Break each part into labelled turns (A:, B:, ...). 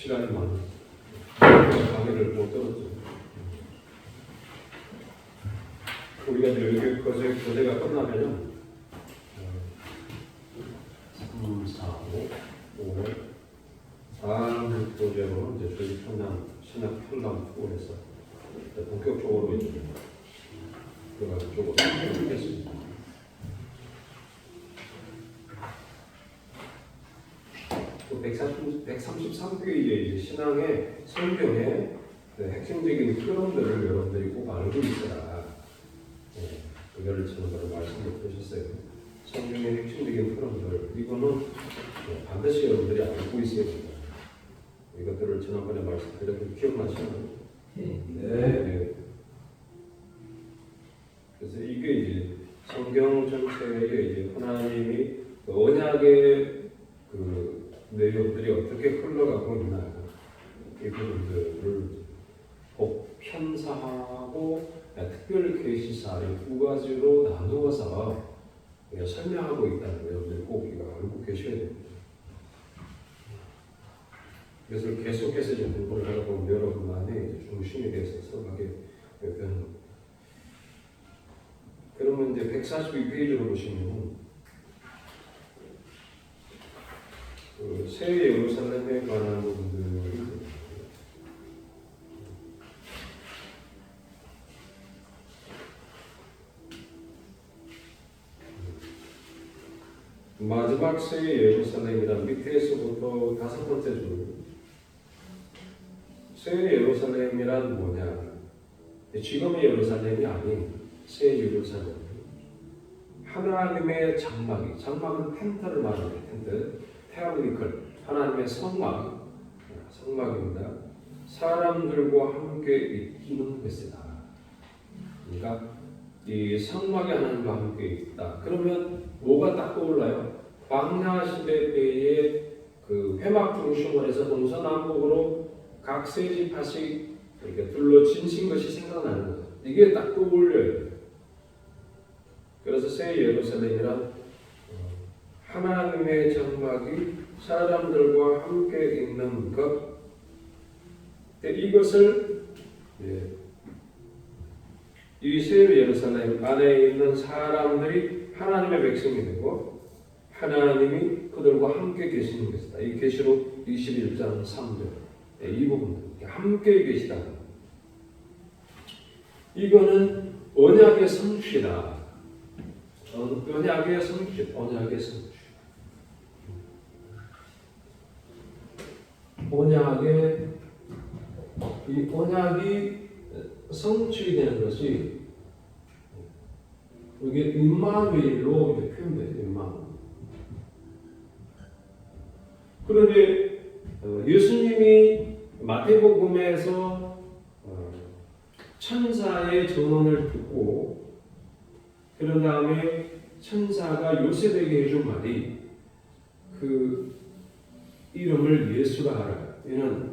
A: 시간이 많아. 강의를 못 들었죠. 우리가 이제 여기 거제가 끝나면은 3, 4, 5, 5월 4월 도제로 이제 저희 평양 신학 평강 투어에서 본격적으로 이제 들어가는 쪽으로 하겠습니다. 또 133페이지에 이제 신앙의 성경의 핵심적인 흐름들을 여러분들이 꼭 알고 있어라. 그거를 저는 말씀을 드렸어요. 성경의 핵심적인 흐름들 이거는 반드시 여러분들이 알고 있어야 됩니다. 이것들을 지난번에 말씀드렸던 기억나시나요? 네. 그래서 이게 이제 성경 전체에 이제 하나님이 언약의 그 내용들이 어떻게 흘러가고 있나 이 부분들을 꼭 편사하고 특별 계시사 이 두 가지로 나누어서 설명하고 있다는 걸 여러분들이 꼭 알고 계셔야 됩니다. 그래서 계속해서 이제 공부를 하다 보면 여러분만의 중심에 대해서 생각하게 되는 겁니다. 그러면 이제 142페이지로 보시면 그 새 예루살렘에 관한 부분들이 마지막 새 예루살렘이란 밑에서부터 5번째 줄 새 예루살렘이란 뭐냐? 지금의 예루살렘이 아닌 새 예루살렘. 하나님의 장막은 텐트를 말하는 텐트, 테라브니클, 하나님의 성막입니다. 사람들과 함께 있는 것이다. 그러니까 이 성막이 하나님과 함께 있다. 그러면 뭐가 딱 떠올라요? 광야 시대 때의 그 회막 중심원에서 동서남북으로 각 세 지파씩 이렇게 둘러진 것이 생각나는 거죠. 이게 딱 떠올려요. 그래서 새 예루살렘이란 하나님의 장막이 사람들과 함께 있는 것. 이것을 이 새 예루살렘 안에 있는 사람들이 하나님의 백성이 되고 하나님이 그들과 함께 계시는 것이다. 이 계시록 21장 3절 이 부분들 함께 계시다. 이거는 언약의 성취다. 언약의 성취. 언약이 성취되는 것이 이게 임마누엘로 표현돼요. 임마누엘. 그런데 예수님이 마태복음에서 천사의 전언을 듣고 그런 다음에 천사가 요셉에게 해준 말이 그 이름을 예수라 하라. 이는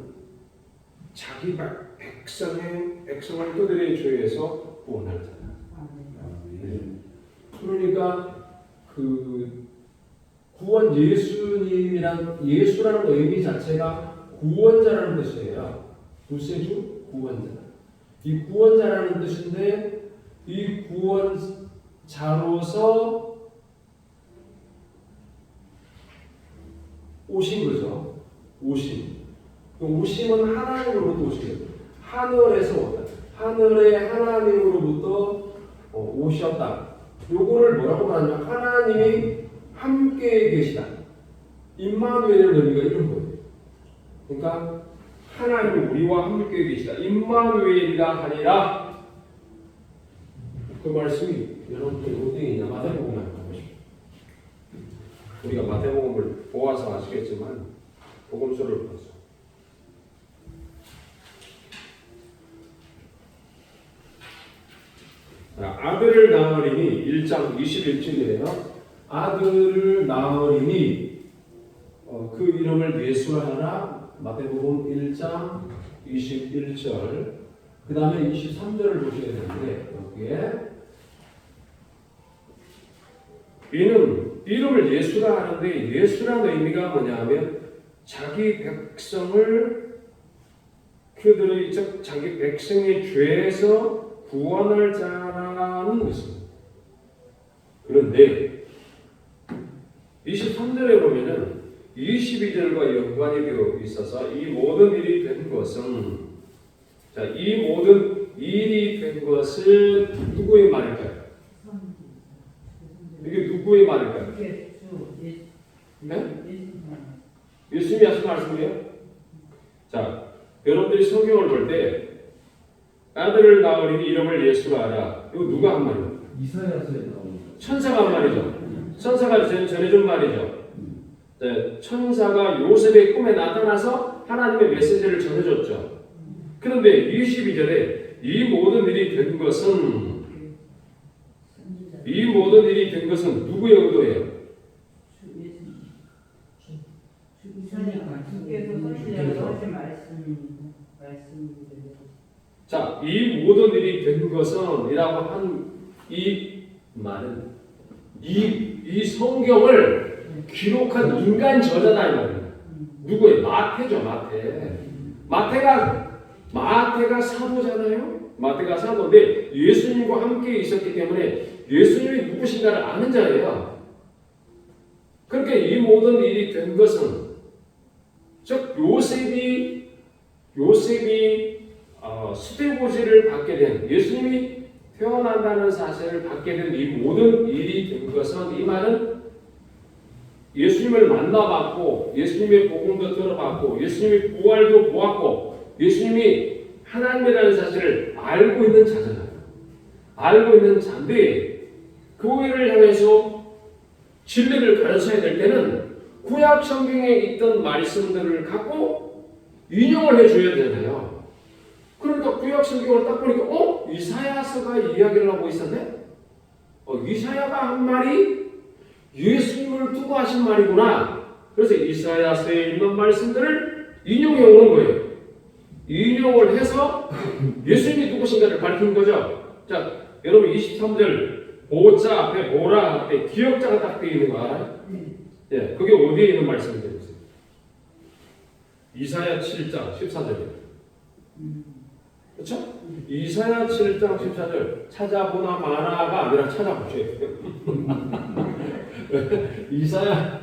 A: 자기 백성을 그들의 죄에서 구원할 자다. 그러니까 그 구원 예수님이란 예수라는 의미 자체가 구원자라는 뜻이에요. 구세주 구원자. 이 구원자라는 뜻인데 이 구원자로서 오신 거죠. 오심은 하나님으로부터 오신 거예요. 하늘에서 왔다. 하늘의 하나님으로부터 오셨다. 요거를 뭐라고 말하냐면 하나님이 함께 계시다. 임마누엘의 의미가 이런 거예요. 그러니까 하나님이 우리와 함께 계시다. 임마누엘이라 하니라. 그 말씀이 여러분들 어디에 있냐? 마태복음에 가보십시오. 우리가 마태복음을 보아서 아시겠지만 복음서를 보아서 아들을 낳으리니 1장 21절이에요. 아들을 낳으리니 그 이름을 예수라 하라. 마태복음 1장 21절. 그 다음에 23절을 보셔야 되는데 여기에 이는 이름을 예수라 하는데 예수라는 의미가 뭐냐 하면 자기 백성을 그들의 자기 백성의 죄에서 구원할 자라는 것입니다. 그런데 23절에 보면은 22절과 연관이 되어 있어서 이 모든 일이 된 것은 이 모든 일이 된 것은 누구의 말일까요? 이게 누구의 말일까요? 네? 예수님이 하신 말씀이에요? 자, 여러분들이 성경을 볼 때 아들을 낳으리니 이름을 예수라 하라. 이거 누가 한 말이에요?
B: 이사야서에 나오는
A: 천사가 한 말이죠. 천사가 전해준 말이죠. 네, 천사가 요셉의 꿈에 나타나서 하나님의 메시지를 전해줬죠. 그런데 22절에 이 모든 일이 된 것은 누구의 의도예요? 자, 이 모든 일이 된 것은 이라고 한 이 말은 이 성경을 기록한 인간 저자다 이 말이에요. 누구예요? 마태죠, 마태가 사도잖아요. 마태가 사도인데 예수님과 함께 있었기 때문에 예수님이 누구신가를 아는 자예요. 그러니까 이 모든 일이 된 것은 즉 요셉이 수대고지를 받게 된 예수님이 태어난다는 사실을 받게 된 이 모든 일이 된 것은 이 말은 예수님을 만나봤고 예수님의 복음도 들어봤고 예수님의 부활도 보았고 예수님이 하나님이라는 사실을 알고 있는 자잖아요. 알고 있는 자인데 교회를 향해서 진리를 가르쳐야 될 때는 구약 성경에 있던 말씀들을 갖고 인용을 해줘야 되잖아요. 그러니까 구약 성경을 딱 보니까 이사야서가 이야기를 하고 있었네? 이사야가 한 말이 예수님을 두고 하신 말이구나. 그래서 이사야서에 있는 말씀들을 인용해 오는 거예요. 인용을 해서 예수님이 누구신가를 밝힌 거죠. 자, 여러분 23절 보자 앞에 보라 앞에 기역자가 딱 되어 있는 거 알아요? 예, 그게 어디에 있는 말씀인지 보세요. 이사야 7장 14절이에요. 그렇죠? 이사야 7장 14절 찾아보나 마나가 아니라 찾아보셔야 돼요. 이사야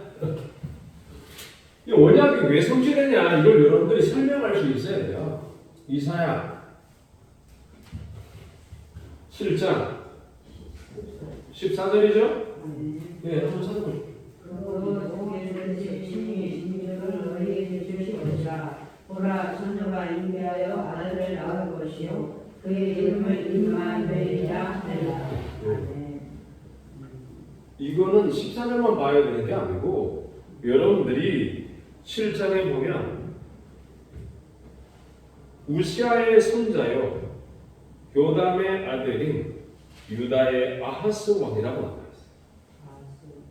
A: 이 언약이 왜 성취되냐 이걸 여러분들이 설명할 수 있어야 돼요. 이사야 7장 14절이죠? 네, 한번 찾아보십시오.
C: 보라 처녀가 임대하여 아들을 낳을 것이요 그의 이름을 임마누엘이라 하리라.
A: 이거는 14절만 봐야 되는 게 아니고 여러분들이 7장에 보면 우시아의 손자요 요담의 아들인 유다의 아하스 왕이라고 나와 있어요.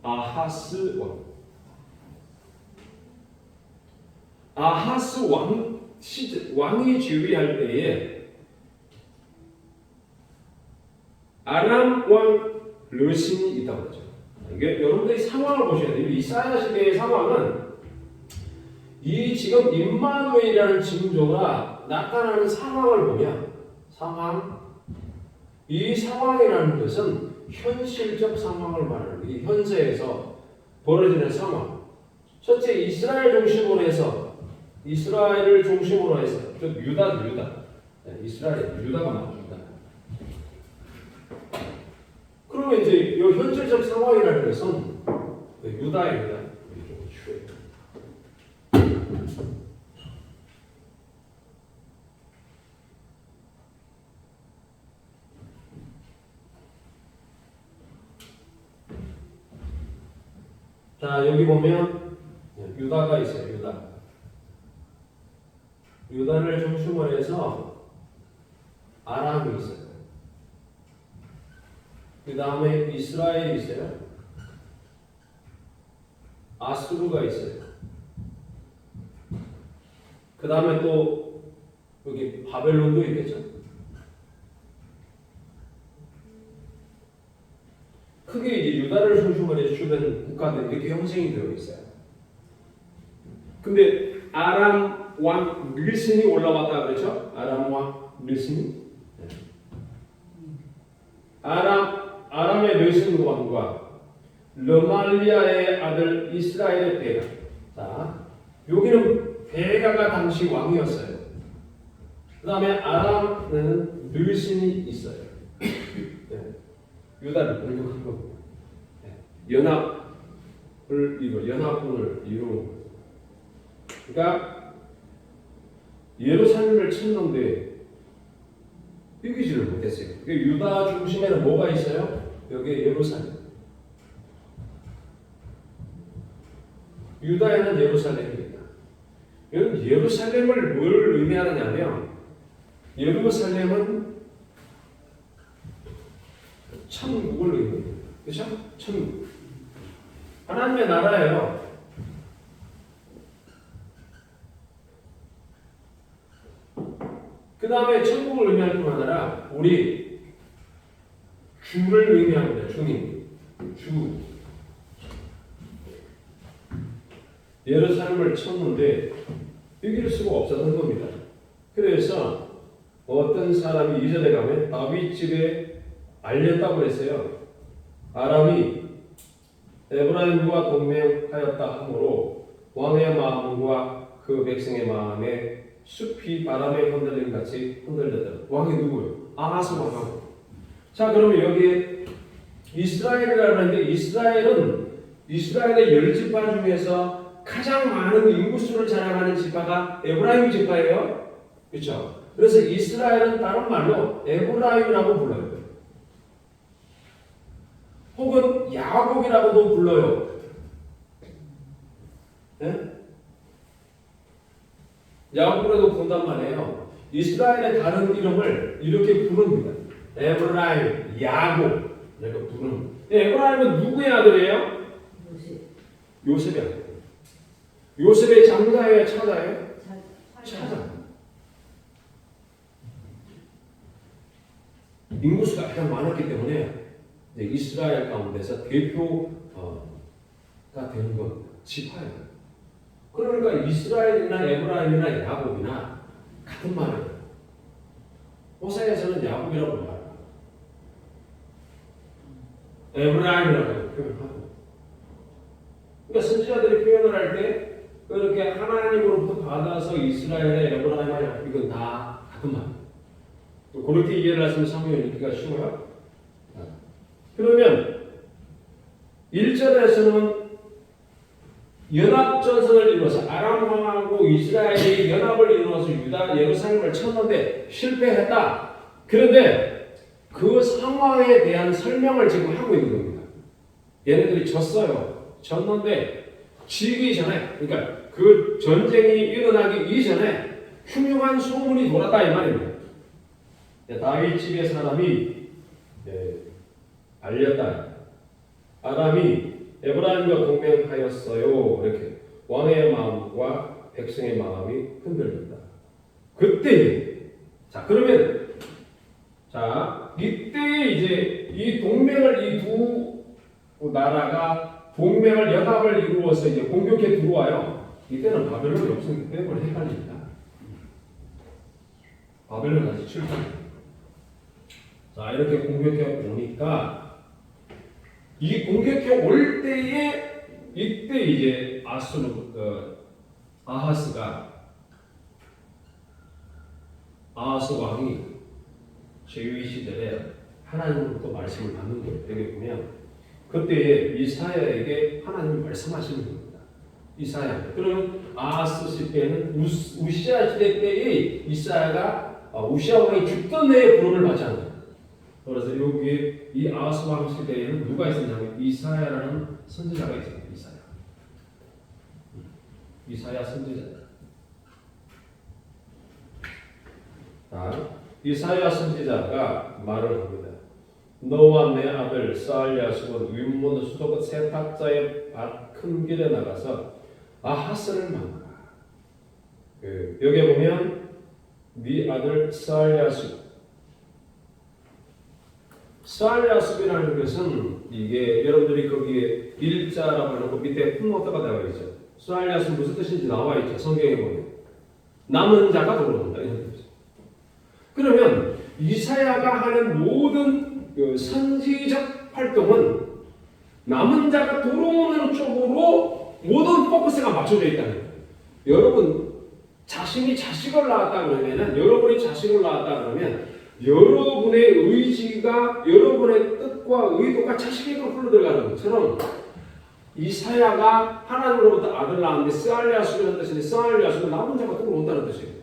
A: 아하스 왕. 아하스 왕이 지휘할 때에 아람 왕 르신이 있다고 하죠. 이게 여러분들이 상황을 보셔야 돼요. 이사야 시대의 상황은 이 지금 임마누엘이라는 징조가 나타나는 상황을 보면 이 상황이라는 것은 현실적 상황을 말하는 이 현세에서 벌어지는 상황. 첫째 이스라엘을 중심으로 해서 유다. 네, 이스라엘 유다가 나옵니다. 그러면 이제 이 현실적 상황이라는 것은 유다입니다. 자, 여기 보면 유다가 있어요. 유다를 중심으로 해서 아람이 있어요. 그 다음에 이스라엘이 있어요. 아수르가 있어요. 그 다음에 또 여기 바벨론도 있겠죠. 크게 이제 유다를 중심으로 해서 주변 국가들이 이렇게 형성이 되어 있어요. 근데 아람 왕 르신이 올라왔다 그렇죠? 아람 왕 르신. 아람의 르신 왕과 르말리아의 아들 이스라엘의 베가. 자, 여기는 베가가 당시 왕이었어요. 그 다음에 아람은 르신이 있어요. 유다를 공격한 겁니다. 연합군을 이루는 거죠. 그러니까 예루살렘을 쳤는데 이기지를 못했어요. 유다 중심에는 뭐가 있어요? 여기 예루살렘. 유다에는 예루살렘입니다. 여러분 예루살렘을 뭘 의미하느냐면 예루살렘은 천국을 의미합니다. 그렇죠? 천국. 하나님의 나라예요. 그 다음에 천국을 의미할 뿐 아니라 우리 주를 의미합니다. 주님. 주. 예루살렘을 쳤는데 이길 수가 없었던 겁니다. 그래서 어떤 사람이 이전에 가면 다윗 집에 알렸다고 그랬어요. 아람이 에브라임과 동맹하였다 하므로 왕의 마음과 그 백성의 마음에 숲이 바람에 흔들림 같이 흔들렸다. 왕이 누구예요? 아하스 왕하고. 자, 그러면 여기에 이스라엘이라고 하는데 이스라엘의 10지파 중에서 가장 많은 인구수를 자랑하는 지파가 에브라임 지파예요. 그렇죠? 그래서 이스라엘은 다른 말로 에브라임이라고 불러요. 혹은 야곱이라고도 불러요. 네? 야곱이라고 부른단 말이에요. 이스라엘의 다른 이름을 이렇게 부릅니다. 에브라임, 야곱 이렇게 부르는. 에브라임은 누구의 아들이에요? 요셉의 아들. 요셉의 장자예요, 차자예요? 차자. 인구수가 가장 많았기 때문에 이스라엘 가운데서 대표가 되는 건 지파예요. 그러니까 이스라엘이나 에브라임이나 야곱이나 같은 말이에요. 호세아에서는 야곱이라고 말합니다. 에브라임이라고 표현하고. 그러니까 선지자들이 표현을 할 때 그렇게 하나님으로부터 받아서 이스라엘의 에브라임과 야곱 이건 다 같은 말이에요. 그렇게 이해를 하시면 사무엘 읽기가 쉬워요. 그러면 1절에서는 연합전선을 이루어서 아람 왕하고 이스라엘이 연합을 이루어서 유다 예루살렘을 쳤는데 실패했다. 그런데 그 상황에 대한 설명을 지금 하고 있는 겁니다. 얘네들이 졌어요. 졌는데 지기 전에, 그러니까 그 전쟁이 일어나기 이전에 흉흉한 소문이 돌았다 이 말입니다. 다윗 집의 사람이 알렸다. 아람이 에브라임과 동맹하였어요. 이렇게 왕의 마음과 백성의 마음이 흔들린다. 그때 그러면 이때 이제 이 동맹을 이 두 나라가 동맹을 연합을 이루어서 이제 공격해 들어와요. 이때는 바벨론이 없으니까 때문에 헷갈립니다. 바벨론 다시 출발. 이렇게 공격해 오니까 이 공격해 올 때에 이때 이제 아하스 왕이 제위 시절에 하나님으로부터 말씀을 받는 거예요. 여기 보면 그때 이사야에게 하나님이 말씀하시는 겁니다. 이사야. 그러면 아하스 시대에는 우시아 시대 때에 우시아 왕이 죽던 해에 부름을 받지 않아요. 그래서 여기에 이 아하스 왕 시대에는 누가 있었냐면 이사야라는 선지자가 있었어요. 이사야 선지자. 이사야 선지자가 말을 합니다. 너와 내 아들 스알랴십은 윗문 수도 세탁자의 밭 큰 길에 나가서 아하스를 만나라. 여기에 보면 네 아들 스알랴십이라는 것은 이게 여러분들이 거기에 일자라고 해놓고 밑에 풋노트가 되어 있죠. 스알리아스는 무슨 뜻인지 나와 있죠. 성경에 보면 남은 자가 돌아온다 이런 뜻이죠. 그러면 이사야가 하는 모든 그 선지적 활동은 남은 자가 들어오는 쪽으로 모든 포커스가 맞춰져 있다는 거예요. 여러분 자신이 자식을 낳았다 그러면은 여러분이 자식을 낳았다 그러면 여러분의 의지가 여러분의 뜻과 의도가 자식에게로 흘러들어가는 것처럼 이사야가 하나님으로부터 아들 낳았는데 스알리아스라는 뜻인데 스알리아스는 남은 자가 들어온다는 뜻이에요.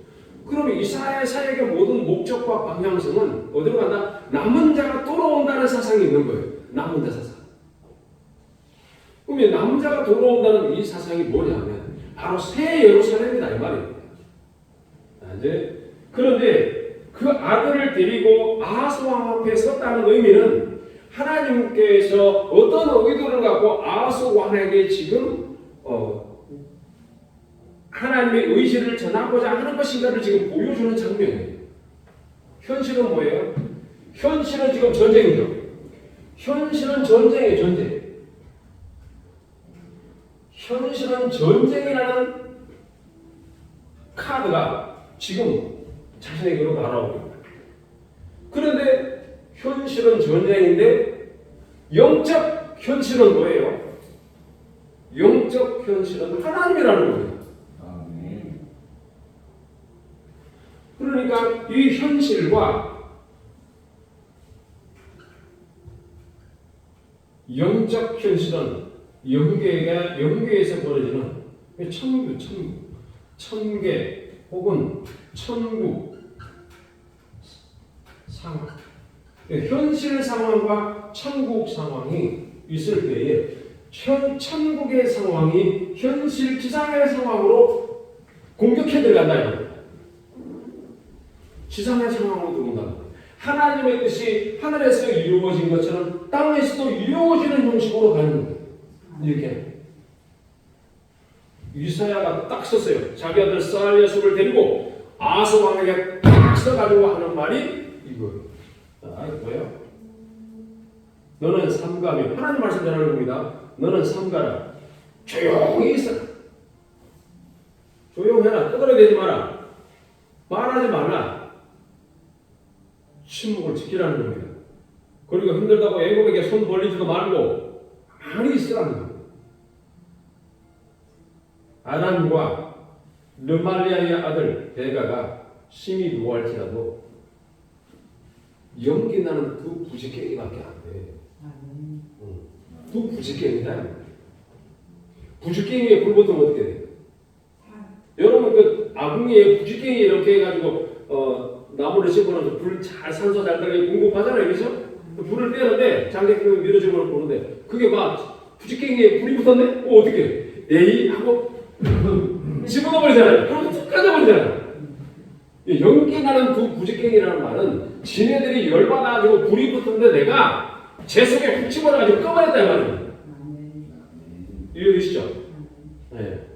A: 그러면 이사야의 사역의 모든 목적과 방향성은 어디로 간다? 남은 자가 돌아온다는 사상이 있는 거예요. 남은 자 사상. 그러면 남은 자가 돌아온다는 이 사상이 뭐냐면 바로 새 예루살렘이다 이 말입니다. 이제 그런데 그 아들을 데리고 아하스 왕 앞에 섰다는 의미는 하나님께서 어떤 의도를 갖고 아하스 왕에게 지금 하나님의 의지를 전하고자 하는 것인가를 지금 보여주는 장면이에요. 현실은 뭐예요? 현실은 지금 전쟁이죠. 현실은 전쟁이에요. 전쟁. 현실은 전쟁이라는 카드가 지금 자신에게로 날아오고 있다. 그런데 현실은 전쟁인데 영적 현실은 뭐예요? 영적 현실은 하나님이라는 거예요. 그러니까 이 현실과 영적 현실은 영계에서 벌어지는 천계 혹은 천국 상황, 현실 상황과 천국 상황이 있을 때에 천국의 상황이 현실 지상의 상황으로 공격해 들어간다. 지상의 상황으로 들어온다. 하나님의 뜻이 하늘에서 이루어진 것처럼 땅에서도 이루어지는 형식으로 가는 거예요. 이렇게 이사야가 딱 섰어요. 자기 아들 스알리아스를 데리고 아하스 왕에게 딱 서가지고 하는 말이 이거예요. 뭐예요? 너는 삼가며 하나님 말씀 전하는 겁니다. 너는 삼가라. 조용히 있어라. 조용해라. 떠들어대지 마라. 말하지 말라. 침묵을 지키라는 겁니다. 그리고 힘들다고 애굽에게 손 벌리지도 말고 가만히 있으라는 겁니다. 아람과 르말리아의 아들 베가가 심히 노할지라도 연기 나는 두 부지깽이밖에 안 돼. 두 부지깽이다. 부지깽이에 불 붙으면 어떻게 돼? 여러분 그 아궁이에 부지깽이 이렇게 해가지고 나무를 씹어놓으면 불 잘 산소 잘 들어가게 공급하잖아요, 그렇죠? 불을 떼는데 장작불을 밀어주면 보는데 그게 막 부지깽이에 불이 붙었네? 어떻게? 에이 하고 집어넣어버리잖아요. 그럼 툭 까져버리잖아요. 연기 나는 두 부지깽이라는 말은 지네들이 열받아가지고 불이 붙었는데 내가 제 속에 훅 집어넣어가지고 꺼버렸다 이 말이에요. 이해되시죠? 네.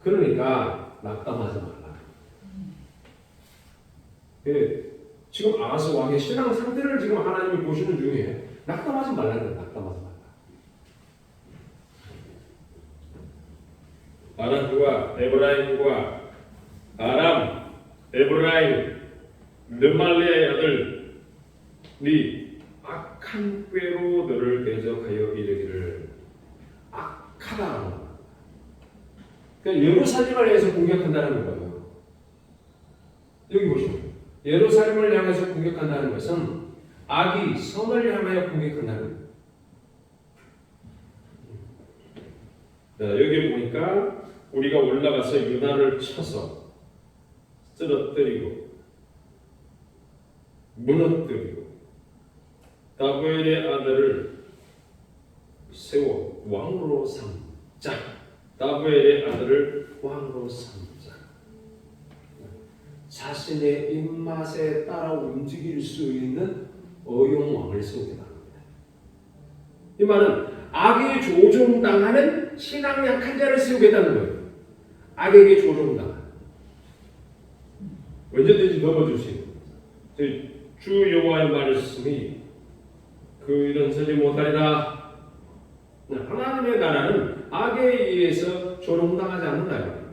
A: 그러니까 낙담하지 말라. 지금 아하스 왕의 신앙 상태를 지금 하나님이 보시는 중이에요. 낙담하지 말라는 거예요. 낙담하지 말라. 아람과 에브라임과 아람, 에브라임, 르말리아의 아들 네 악한 꾀로 너를 대적하여 이르기를 악하다. 그러니까 예루살렘을 향해서 공격한다는 거예요. 여기 보시면 예루살렘을 향해서 공격한다는 것은 악이 성을 향하여 공격한다는 거예요. 자, 여기 보니까 우리가 올라가서 유다를 쳐서 쓰러뜨리고 무너뜨리고 다보엘의 아들을 세워 왕으로 삼자. 다보엘의 아들을 왕으로 삼자. 자신의 입맛에 따라 움직일 수 있는 어용왕을 세우게 합니다. 이 말은 악에 조종당하는 신앙 약한 자를 세우겠다는 거예요. 악에게 조종당하는. 언제든지 넘어주시고 주 여호와의 말씀이 그 일은 서지 못하리라. 하나님의 나라는 악에 의해서 조롱당하지 않는다.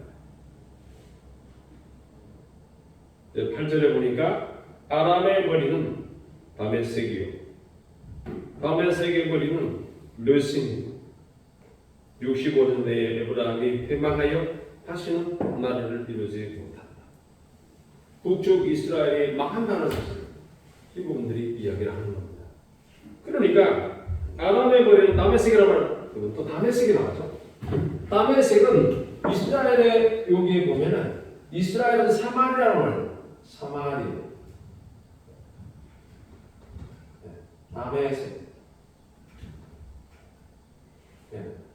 A: 8절에 보니까 아람의 머리는 다메섹이요, 다메섹의 머리는 르신. 65년 내에 에브라임이 패망하여 다시는 나라를 이루지 못한다. 북쪽 이스라엘이 망한다는 사실, 이 부분들이 이야기를 하는 겁니다. 그러니까 아람의 머리는 다메섹이라고 하면 또 다메섹이 나왔죠. 다메섹은 이스라엘의 여기에 보면은 이스라엘은 사마리아라고 하는 사마리. 다메섹.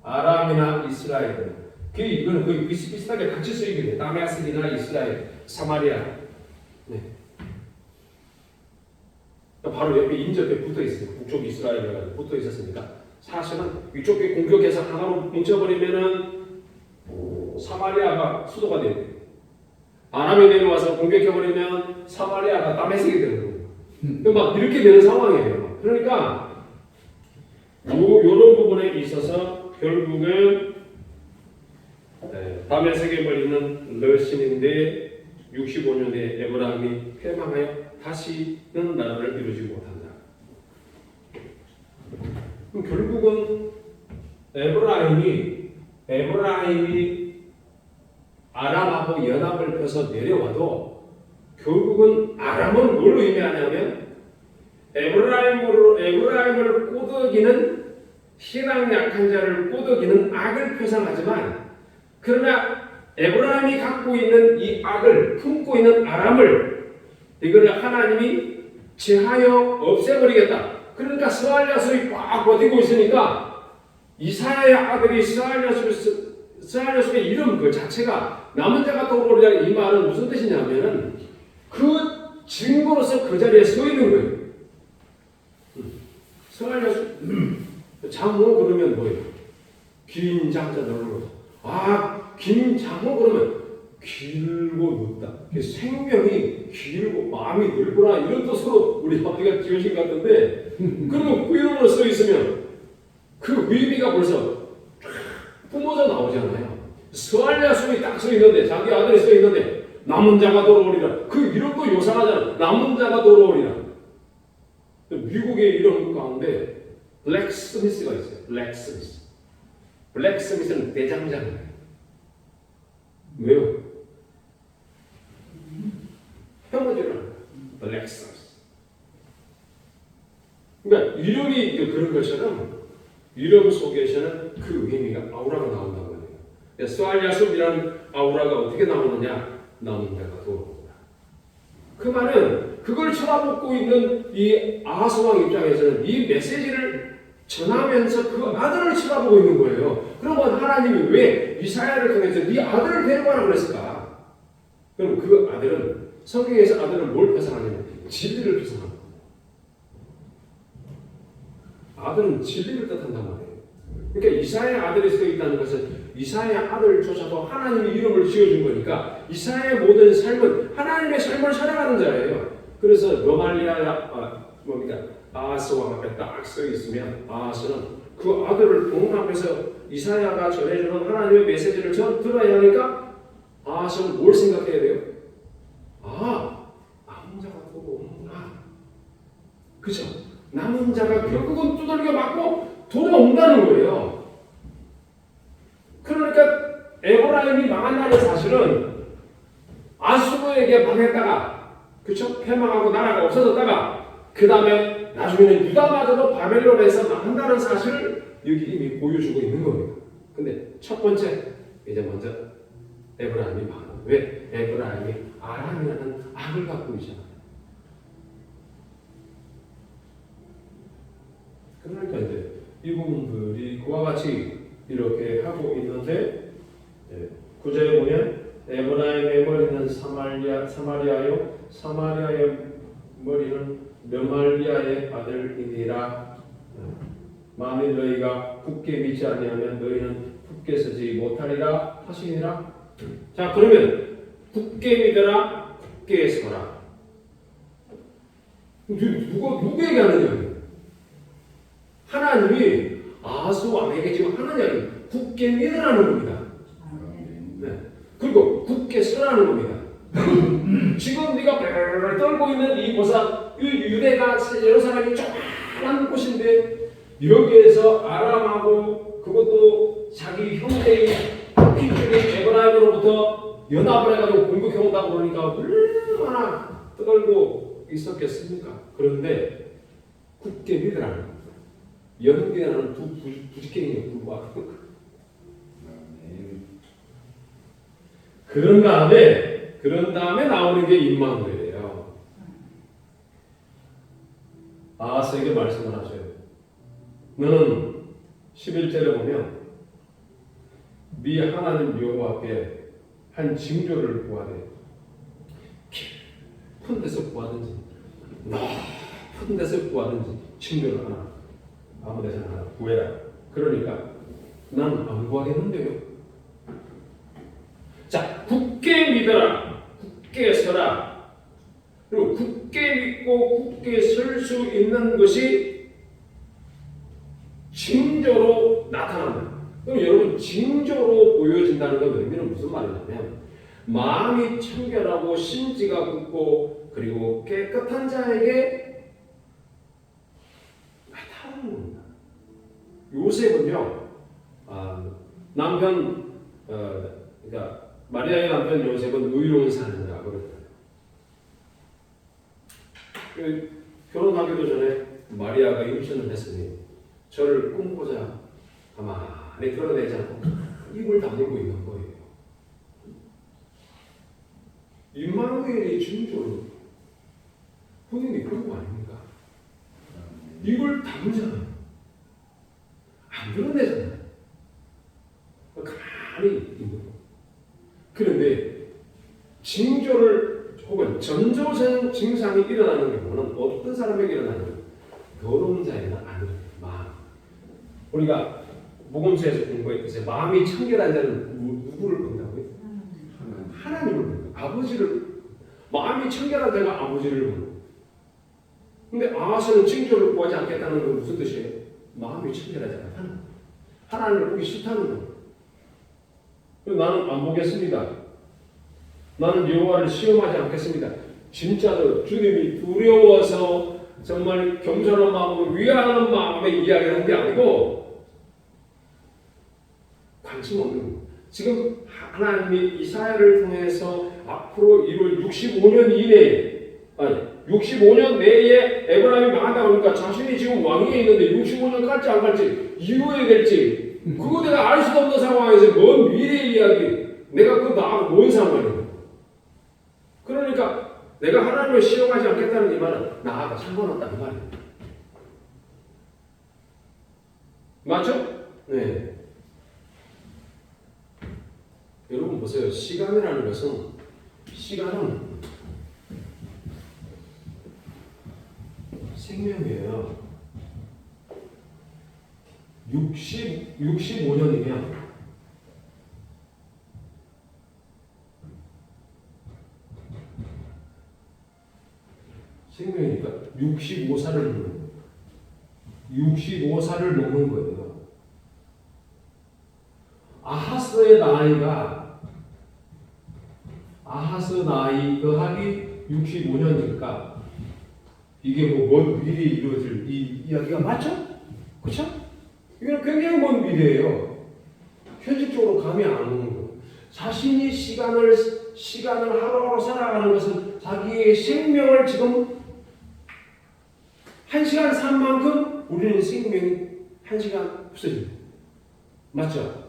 A: 아람이나 이스라엘. 이거는 거의 비슷비슷하게 같이 쓰이게 돼요. 다메섹이나 이스라엘, 사마리아. 네. 바로 옆에 인접에 붙어 있어요. 북쪽 이스라엘에 붙어 있었으니까 사실은 이쪽에 공격해서 하나로 뭉쳐버리면은 사마리아가 수도가 돼요. 아람이 내려와서 공격해버리면 사마리아가 다메섹이 되는 거예요. 막 이렇게 되는 상황이에요. 그러니까 이런 부분에 있어서 결국은 다메섹의 머리는 르신인데 65년에 에브라임이 패망하여 다시는 나라를 이루지 못한다. 그럼 결국은 에브라임이 아람하고 연합을 펴서 내려와도 결국은 아람은 뭘로 의미하냐면 에브라임을 꼬드기는 신앙 약한 자를 꼬드기는 악을 표상하지만, 그러나 에브라임이 갖고 있는 이 악을 품고 있는 아람을 이거를 하나님이 제하여 없애버리겠다. 그러니까 스알 야곱이 꽉 버티고 있으니까 이사야의 아들이 스알 야곱의 이름 그 자체가 남은 자가 떠오르리라. 이 말은 무슨 뜻이냐면은 그 증거로서 그 자리에 서 있는 거예요. 스알 야곱 장모 그러면 뭐예요? 긴 장자들로. 긴 장모 그러면 길고 늙다. 생명이 길고 마음이 넓구나 이런 뜻으로 우리 아버지가 지으신 것 같은데, 그러면 그 이름으로 써 있으면 그 의미가 벌써 뿜어져 나오잖아요. 스알야숨이 딱 써 있는데, 자기 아들이 써 있는데 남은 자가 돌아오리라. 그 이름도 요상하잖아. 남은 자가 돌아오리라. 미국의 이름 가운데 블랙 스미스가 있어요. 블랙 스미스. 블랙 스미스는 대장장이에요. 왜요? 혐오지를 블랙 스미스. 그러니까 이름이 그런 것처럼 이름 속에서는 그 의미가 아우라가 나온다고 해요. 스알야숨이라는 아우라가 어떻게 나오느냐? 남은 자가 돌아온다. 그 말은 그걸 쳐다보고 있는 이 아하스 왕 입장에서는 이 메시지를 전하면서 그 아들을 쳐다보고 있는 거예요. 그러면 하나님이 왜 이사야를 통해서 네 아들을 데려가라고 그랬을까? 그럼 그 아들은, 성경에서 아들은 뭘 표상하냐면 진리를 표상합니다. 아들은 진리를 뜻한단 말이에요. 그러니까 이사야의 아들이 서 있다는 것은 이사야의 아들조차도 하나님이 이름을 지어준 거니까 이사야의 모든 삶은 하나님의 삶을 살아가는 자예요. 그래서 아하스 왕 앞에 딱 서 있으면 아하스는 그 아들을 봉합해서 이사야가 전해주는 하나님의 메시지를 들어야 하니까 아하스는 뭘 생각해야 돼요? 남은 자가 돌아오는구나. 그죠? 남은 자가 결국은 두들겨 맞고 돌아온다는 거예요. 그러니까 에브라임이 망한다는 사실은 아수르에게 망했다가, 그쵸? 패망하고 나라가 없어졌다가 그 다음에 나중에는 유다마저도 바벨론에서 망한다는 사실을 여기 이미 보여주고 있는 겁니다. 근데 첫 번째, 이제 먼저 에브라임이 망한다. 왜? 에브라임이 아람이라는 악을 갖고 있잖아요. 그러니까 이제 이 부분들이 그와 같이 이렇게 하고 있는데, 9절에 보면 에브라임의 머리는 사마리아요, 사마리아의 머리는 르말리아의 아들이니라. 만일 너희가 굳게 믿지 아니하면 너희는 굳게 서지 못하리라 하시니라. 자, 그러면 굳게 믿어라, 굳게 서라. 누구 얘기하느냐? 하나님이 아하스 왕에게 굳게 믿으라는 겁니다. 네. 그리고 굳게 서라는 겁니다. 지금 네가 벌벌 떨고 있는 이곳은 유대가 예루살렘이 조그만 곳인데 여기에서 아람하고 그것도 자기 형제인 휘줄이 에브라임으로부터 연합을 해가지고 공격해 온다고 그러니까 얼마나 떨고 있었겠습니까? 그런데 굳게 믿으라는 겁니다. 연기라는 두 부지깽이에 불과하고 그런 다음에 나오는 게 임마누엘이에요. 아하스에게 말씀을 하셔요. 너는 11절에 보면 네 하나님 여호와 앞에 한 징조를 구하되 깊은 데서 구하든지 높은 데서 구하든지 징조를 하나 아무 데서나 하나 구해라. 그러니까 난 안 구하겠는데요. 자, 굳게 믿어라. 굳게 서라. 그리고 굳게 믿고 굳게 설 수 있는 것이 징조로 나타난다. 그럼 여러분 징조로 보여진다는 건 의미는 무슨 말이냐면 마음이 청결하고 심지가 굳고 그리고 깨끗한 자에게 나타나는 겁니다. 요셉은요, 남편 그러니까 마리아의 남편 요셉은 의로운 사람이라고 그랬어요. 결혼하기도 전에 마리아가 임신을 했으니 저를 꿈꾸자 가만히 드러내지 않고 입을 다물고 있는 거예요. 임마누엘의 징조로 본인이 그런 거 아닙니까? 입을 다물잖아요. 안 드러내잖아요. 가만히 있는 거. 그런데 징조를 혹은 전조선 증상이 일어나는 경우는 어떤 사람에게 일어나냐면 결혼자에는 아니에요. 마음. 우리가 복음서에서 공부했듯이 마음이 청결한 자는 누구를 본다고요? 하나님을 본다. 아버지를. 마음이 청결한 자가 아버지를 본다. 근데 아하스는 징조를 구하지 않겠다는 건 무슨 뜻이에요? 마음이 청결하지 않다는 거예요. 하나님을 보기 싫다는 거예요. 나는 안 보겠습니다. 나는 여호와를 시험하지 않겠습니다. 진짜로 주님이 두려워서 정말 겸손한 마음으로 위하는 마음에 이야기하는 게 아니고 관심 없는 거예요. 지금 하나님이 이사야를 통해서 앞으로 이룰 65년 이내에 65년 내에 에브라임이 망한다고 하니까 자신이 지금 왕위에 있는데 65년 갈지 안 갈지 이후에 될지 그거 내가 알 수도 없는 상황에서 먼 미래 이야기 내가 그거 나하고 뭔 상관이야. 그러니까 내가 하나님을 시험하지 않겠다는 이 말은 나하고 상관없다는 말이에요. 맞죠? 네. 여러분 보세요. 시간이라는 것은 시간은 생명이에요. 65년이면 생명이니까 65살을 넘는 거예요. 65살을 넘는 거예요. 아하스의 나이가 아하스 나이 더하기 65년이니까 이게 뭐 먼 미래에 이루어질 이 이야기가 맞죠? 그렇죠? 이건 굉장히 먼 미래예요. 현실적으로 감이 안 오는 거예요. 자신이 시간을 하루하루 살아가는 것은 자기의 생명을 지금 1시간 산 만큼 우리는 생명이 1시간 없어집니다. 맞죠?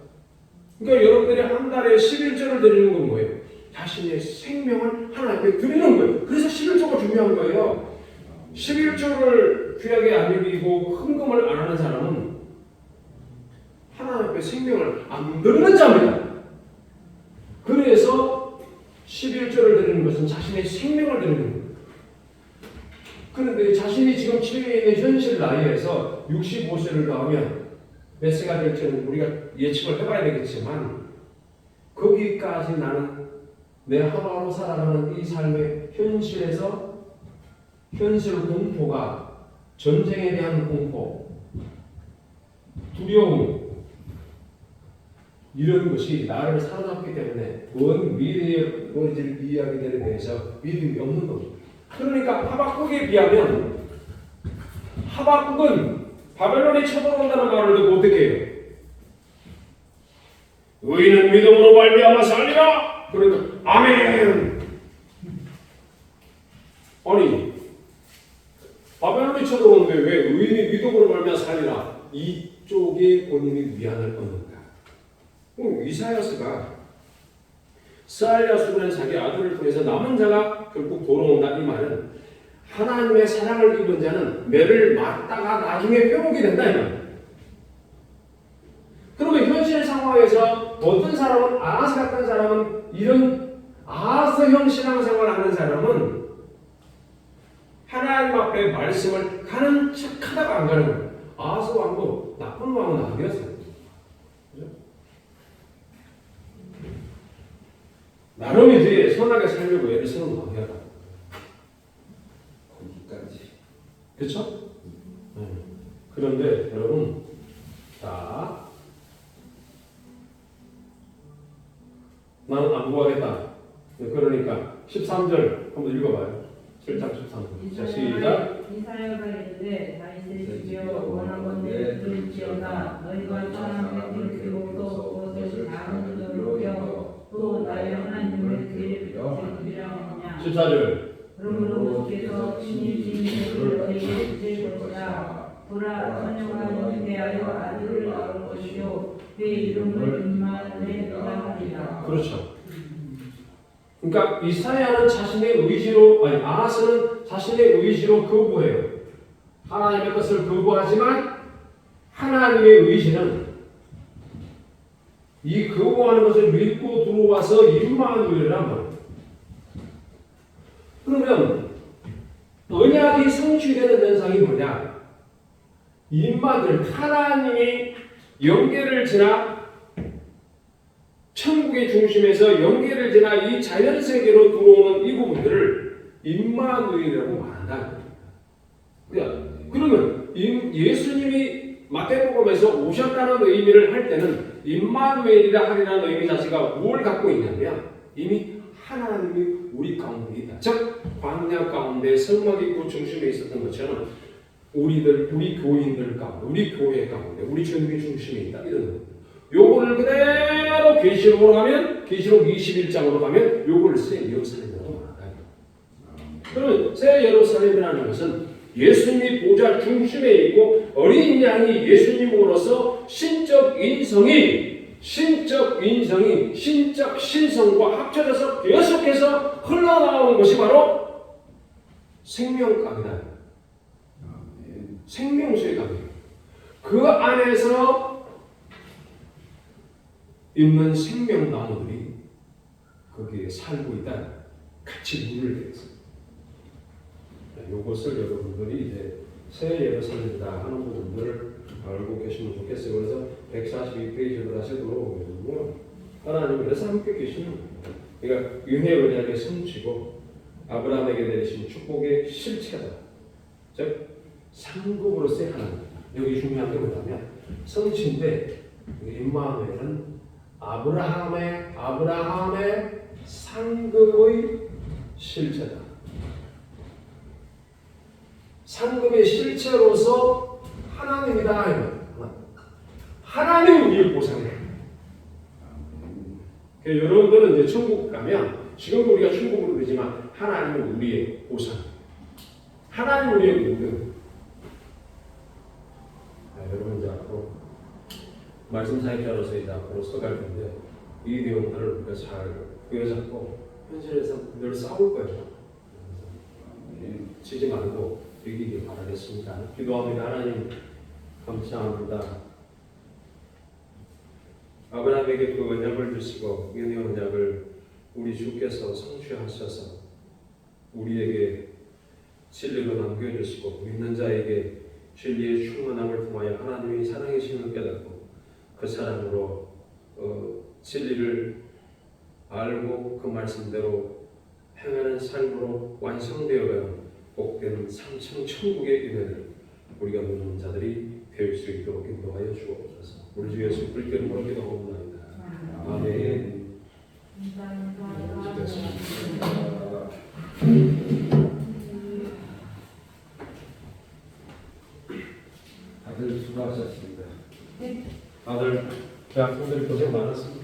A: 그러니까 여러분들이 한 달에 11조를 드리는 건 뭐예요? 자신의 생명을 하나님께 드리는 거예요. 그래서 11조가 중요한 거예요. 11조를 귀하게 안 여기고 헌금을 안 하는 사람은 하나님 앞에 생명을 안 드리는 자입니다. 그래서 11조를 드리는 것은 자신의 생명을 드리는 거예요. 그런데 자신이 지금 처해 있는 현실 나이에서 65세를 더하면 몇 세가 될지는 우리가 예측을 해봐야 되겠지만 거기까지 나는 내 하루하루 살아가는 이 삶의 현실에서 현실 공포가 전쟁에 대한 공포, 두려움, 이런 것이 나를 사로잡기 때문에 먼 미래에 벌어질 이야기들에 대해서 믿음이 없는 겁니다. 그러니까 하박국에 비하면 하박국은 바벨론이 쳐들어온다는 말을 듣고 어떻게 해요? 의인은 믿음으로 말미암아 살리라. 그러니까 아멘. 아니 바벨론이 쳐들어오는데 왜 의인이 믿음으로 말미암아 살리라? 이쪽에 본인이 위안을 얻는다. 이사야서가 스알랴수라는 자기 아들을 통해서 남은 자가 결국 돌아온다 이 말은 하나님의 사랑을 입은 자는 매를 맞다가 나중에 회복이 된다 이 말이에요. 그러면 현실 상황에서 어떤 사람은 아하스 같은 사람은 이런 아하스형 신앙생활을 하는 사람은 하나님 앞에 말씀을 가는 척하다가 안 가는 거예요. 아하스 왕도 나쁜 왕은 아니었어요. 그죠? 나름 이제 선하게 살려고 애를 쓰는 왕이었다.
B: 거기까지.
A: 그렇죠? 그런데 여러분, 자, 나는 안 구하겠다. 그러니까 13절 한번 읽어봐요. 7장 13절. 자, 시작.
C: 이사야가 이르되 다윗의 집이여 원하건대 들을지어다 너희가 사람의 들기로도 그것을 다른 이로 여겨 또 나의 하나님을 기리라 하느냐.
A: 14절.
C: 그러므로 주께서 친히 진리를 너희에게 주실 것이라. 보라 처녀가 잉태하여 아들을 낳을 것이요 그의 이름을 임마누엘이라 하리라.
A: 그렇죠. 그러니까 이사야는 자신의 의지로, 아니 아하스는 자신의 의지로 거부해요. 하나님의 것을 거부하지만 하나님의 의지는 이 거부하는 것을 믿고 들어와서 임마누엘이란 말이에요. 그러면 언약이 성취되는 현상이 뭐냐? 임마누엘, 하나님이 영계를 지나 천국의 중심에서 영계를 지나 이 자연세계로 들어오는 이 부분들을 임마누엘이라고 말한다. 그러면 예수님이 마태복음에서 오셨다는 의미를 할 때는 임마누엘이라 하리라는 의미 자체가 뭘 갖고 있냐면 이미 하나님이 우리 가운데 있다. 즉 광야 가운데 성막이 그 중심에 있었던 것처럼 우리 교인들 가운데, 우리 교회 가운데, 우리 주님이 중심에 있다. 이런 겁니다. 요거를 그대로 계시록으로 가면 계시록 21장으로 가면 요걸 새 예루살렘이라고 말한다. 그러면 새 예루살렘이라는 것은 예수님이 보좌 중심에 있고 어린 양이 예수님으로서 신적 인성이 신적 신성과 합쳐져서 계속해서 흘러나오는 것이 바로 생명강이다. 생명수의 강이에요. 그 안에서 있는 생명나무들이 거기에 살고 있다. 같이 물을 대서. 이것을 여러분들이 이제 새 예루살렘이다 하는 부분들을 알고 계시면 좋겠어요. 그래서 142페이지로 다시 돌아오면요. 하나님 그래서 함께 계시는 거예요. 그러니까 은혜 언약의 성취고 아브라함에게 내리신 축복의 실체다. 즉 상급으로서의 하나님. 여기 중요한 게 뭐냐면 성취인데 임마누엘은 아브라함의 상급의 실체다. 상급의 실체로서 하나님이다. 하나님 우리를 보상해. 여러분들은 이제 천국 가면 지금도 우리가 천국으로 그러지만 하나님은 우리의 보상. 하나님 우리의 모든. 여러분 이제 앞으로 말씀 사역자로서 이제 앞으로 서갈 텐데 이 내용들을 우리가 잘 부여잡고 현실에서 늘 싸울 거예요. 지지 말고 이기길 바라겠습니다. 기도합니다. 하나님 감사합니다. 아브라함에게 그 언약을 주시고 은혜 언약을 우리 주께서 성취하셔서 우리에게 진리로 남겨주시고 믿는 자에게 진리의 충만함을 통하여 하나님의 사랑의 심을 깨닫고 그 사랑으로 진리를 알고 그 말씀대로 행하는 삶으로 완성되어가는 복되는 삼층 천국의 은혜를 우리가 누리는 자들이 될 수 있도록 인도하여 주옵소서. 우리 주 예수 그리스도의 이름으로 기도하옵나이다. 아멘. 다들 수고하셨습니다. 다들 대학생들이 고생 많았습니다.